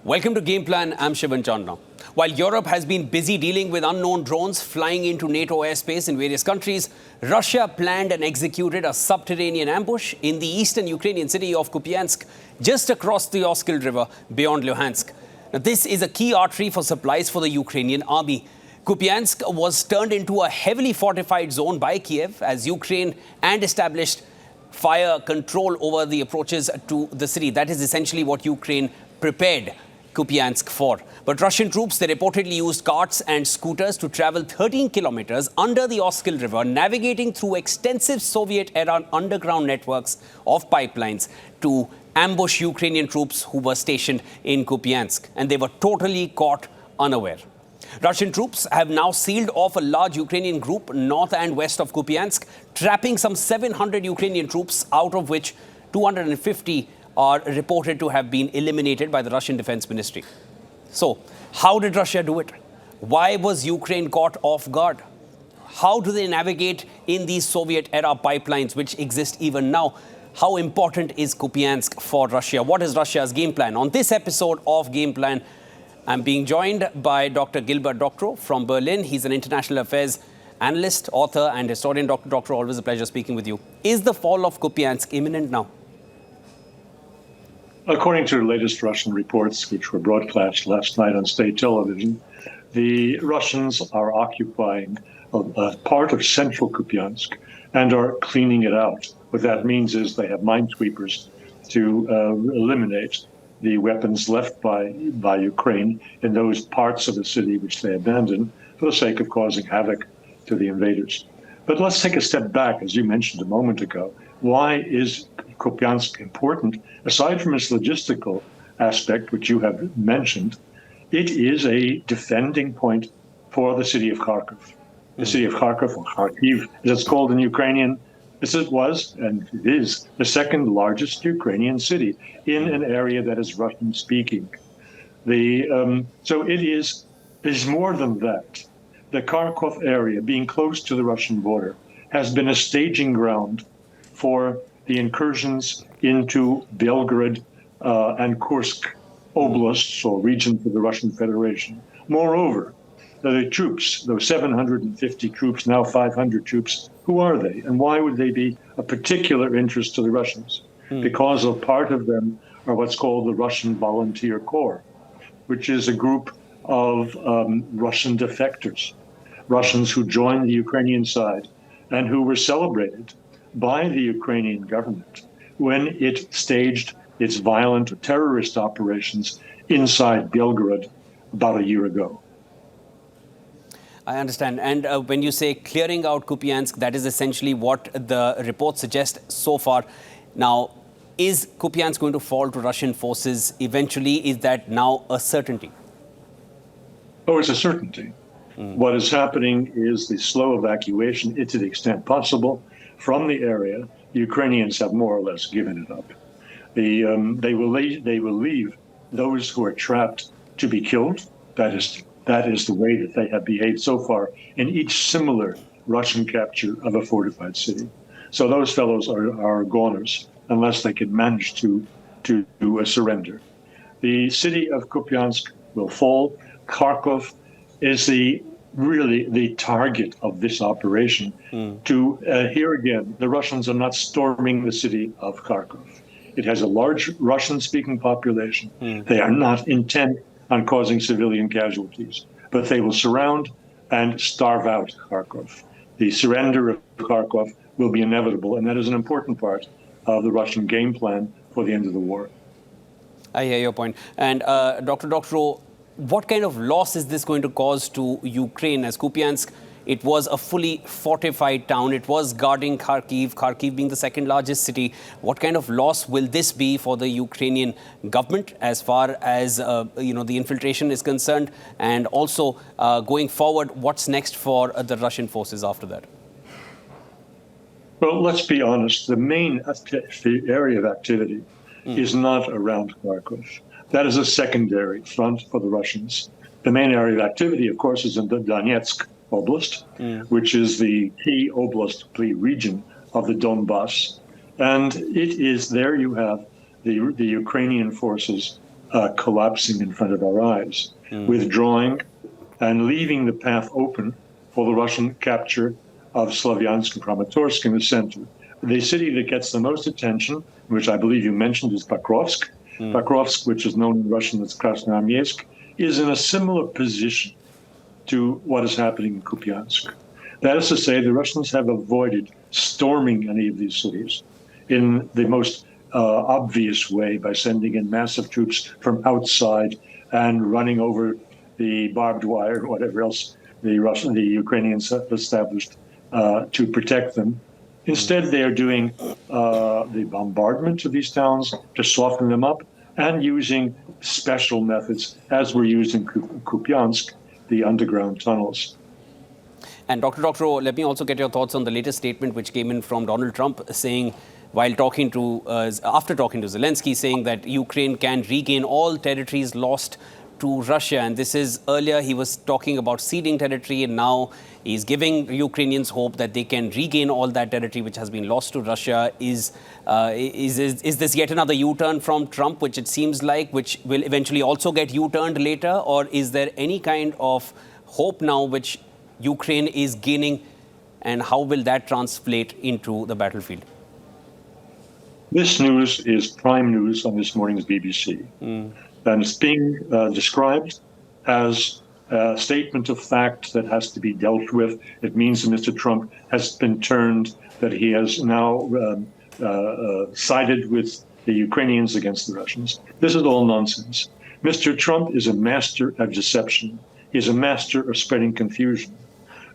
Welcome to Game Plan. I'm Shivan Chanana. While Europe has been busy dealing with unknown drones flying into NATO airspace in various countries, Russia planned and executed a subterranean ambush in the eastern Ukrainian city of Kupyansk, just across the Oskil River beyond Luhansk. Now, this is a key artery for supplies for the Ukrainian army. Kupyansk was turned into a heavily fortified zone by Kiev as Ukraine and established fire control over the approaches to the city. That is essentially what Ukraine prepared Kupyansk for. But Russian troops, they reportedly used carts and scooters to travel 13 kilometers under the Oskil River, navigating through extensive Soviet-era underground networks of pipelines to ambush Ukrainian troops who were stationed in Kupyansk. And they were totally caught unaware. Russian troops have now sealed off a large Ukrainian group north and west of Kupyansk, trapping some 700 Ukrainian troops, out of which 250 are reported to have been eliminated by the Russian Defense Ministry. So, how did Russia do it? Why was Ukraine caught off guard? How do they navigate in these Soviet-era pipelines which exist even now? How important is Kupyansk for Russia? What is Russia's game plan? On this episode of Game Plan, I'm being joined by Dr. Gilbert Doctorow from Berlin. He's an international affairs analyst, author, and historian. Dr. Doctorow, always a pleasure speaking with you. Is the fall of Kupyansk imminent now? According to the latest Russian reports, which were broadcast last night on state television, the Russians are occupying a part of central Kupyansk and are cleaning it out. What that means is they have minesweepers to eliminate the weapons left by Ukraine in those parts of the city which they abandoned for the sake of causing havoc to the invaders. But let's take a step back, as you mentioned a moment ago. Why is Kupyansk important? Aside from its logistical aspect, which you have mentioned, it is a defending point for the city of Kharkov. The city of Kharkov, or Kharkiv, as it's called in Ukrainian, as it was, and it is, the second largest Ukrainian city in an area that is Russian-speaking. So it is more than that. The Kharkov area, being close to the Russian border, has been a staging ground for the incursions into Belgrade and Kursk oblasts, or regions of the Russian Federation. Moreover, the troops, those 750 troops, now 500 troops, who are they? And why would they be a particular interest to the Russians? Because a part of them are what's called the Russian Volunteer Corps, which is a group of Russian defectors, Russians who joined the Ukrainian side and who were celebrated by the Ukrainian government when it staged its violent terrorist operations inside Belgrade about a year ago. I understand. And when you say clearing out Kupyansk, that is essentially what the reports suggest so far. Now, is Kupyansk going to fall to Russian forces eventually? Is that now a certainty? Oh, it's a certainty. What is happening is the slow evacuation, to the extent possible, from the area. The Ukrainians have more or less given it up. They will leave those who are trapped to be killed. That is the way that they have behaved so far in each similar Russian capture of a fortified city. So those fellows are goners unless they can manage to surrender. The city of Kupyansk will fall. Kharkov is really the target of this operation. Here again, the Russians are not storming the city of Kharkov. It has a large Russian-speaking population. They are not intent on causing civilian casualties, but they will surround and starve out Kharkov. The surrender of Kharkov will be inevitable, and that is an important part of the Russian game plan for the end of the war. I hear your point. And Dr. Doctorow, what kind of loss is this going to cause to Ukraine? As Kupyansk, it was a fully fortified town. It was guarding Kharkiv, Kharkiv being the second largest city. What kind of loss will this be for the Ukrainian government as far as the infiltration is concerned? And also, going forward, what's next for the Russian forces after that? Well, let's be honest. The main area of activity is not around Kharkov. That is a secondary front for the Russians. The main area of activity, of course, is in the Donetsk Oblast, which is the key oblast region of the Donbass. And it is there you have the Ukrainian forces collapsing in front of our eyes, withdrawing and leaving the path open for the Russian capture of Slavyansk and Kramatorsk in the center. The city that gets the most attention, which I believe you mentioned, is Pokrovsk. Pokrovsk, which is known in Russian as Krasnoarmeysk, is in a similar position to what is happening in Kupyansk. That is to say, the Russians have avoided storming any of these cities in the most obvious way by sending in massive troops from outside and running over the barbed wire, whatever else the Ukrainians have established to protect them. Instead, they are doing the bombardment of these towns to soften them up and using special methods, as were used in Kupyansk, the underground tunnels. And Dr. Doctorow, let me also get your thoughts on the latest statement which came in from Donald Trump saying, after talking to Zelensky, saying that Ukraine can regain all territories lost to Russia. And this is, earlier he was talking about ceding territory, and now he's giving Ukrainians hope that they can regain all that territory which has been lost to Russia. Is this yet another U-turn from Trump, which it seems like, which will eventually also get U-turned later? Or is there any kind of hope now which Ukraine is gaining, and how will that translate into the battlefield? This news is prime news on this morning's BBC. And it's being described as a statement of fact that has to be dealt with. It means that Mr. Trump has been turned, that he has now sided with the Ukrainians against the Russians. This is all nonsense. Mr. Trump is a master of deception. He is a master of spreading confusion.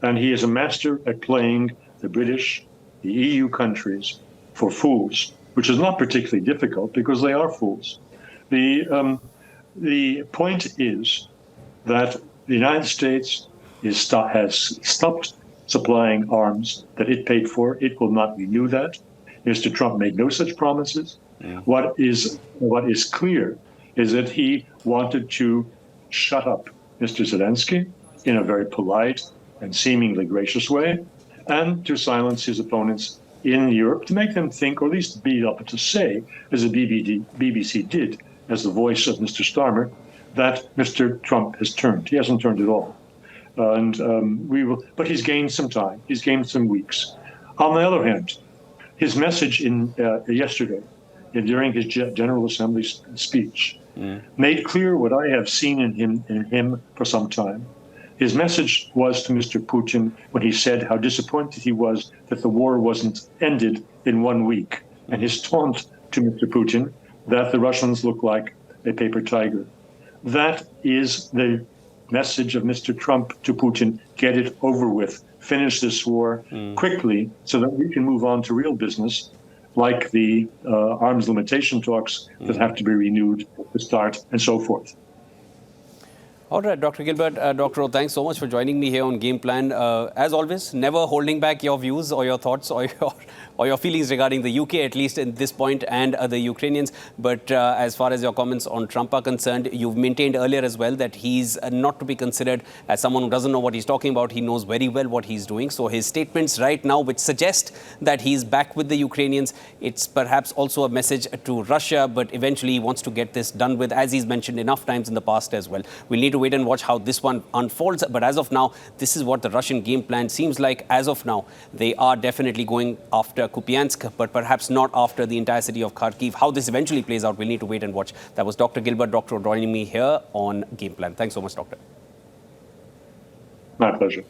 And he is a master at playing the British, the EU countries for fools, which is not particularly difficult because they are fools. The point is that the United States has stopped supplying arms that it paid for. It will not renew that. Mr. Trump made no such promises. Yeah. What is clear is that he wanted to shut up Mr. Zelensky in a very polite and seemingly gracious way, and to silence his opponents in Europe, to make them think, or at least be able to say, as the BBC did, as the voice of Mr. Starmer, that Mr. Trump has turned. He hasn't turned at all. But he's gained some time. He's gained some weeks. On the other hand, his message yesterday, during his General Assembly speech, made clear what I have seen in him for some time. His message was to Mr. Putin when he said how disappointed he was that the war wasn't ended in 1 week, and his taunt to Mr. Putin that the Russians look like a paper tiger. That is the message of Mr. Trump to Putin. Get it over with. Finish this war quickly so that we can move on to real business, like the arms limitation talks that have to be renewed to start, and so forth. All right, Dr. Gilbert, Doctorow, thanks so much for joining me here on Game Plan. As always, never holding back your views or your thoughts or your feelings regarding the UK, at least at this point, and the Ukrainians. But as far as your comments on Trump are concerned, you've maintained earlier as well that he's not to be considered as someone who doesn't know what he's talking about. He knows very well what he's doing. So his statements right now, which suggest that he's back with the Ukrainians, it's perhaps also a message to Russia, but eventually he wants to get this done with, as he's mentioned enough times in the past as well. We'll need to wait and watch how this one unfolds. But as of now, this is what the Russian game plan seems like. As of now, they are definitely going after Kupyansk, but perhaps not after the entire city of Kharkiv. How this eventually plays out, we'll need to wait and watch. That was Dr. Gilbert, Doctor, joining me here on Game Plan. Thanks so much, Doctor. My pleasure.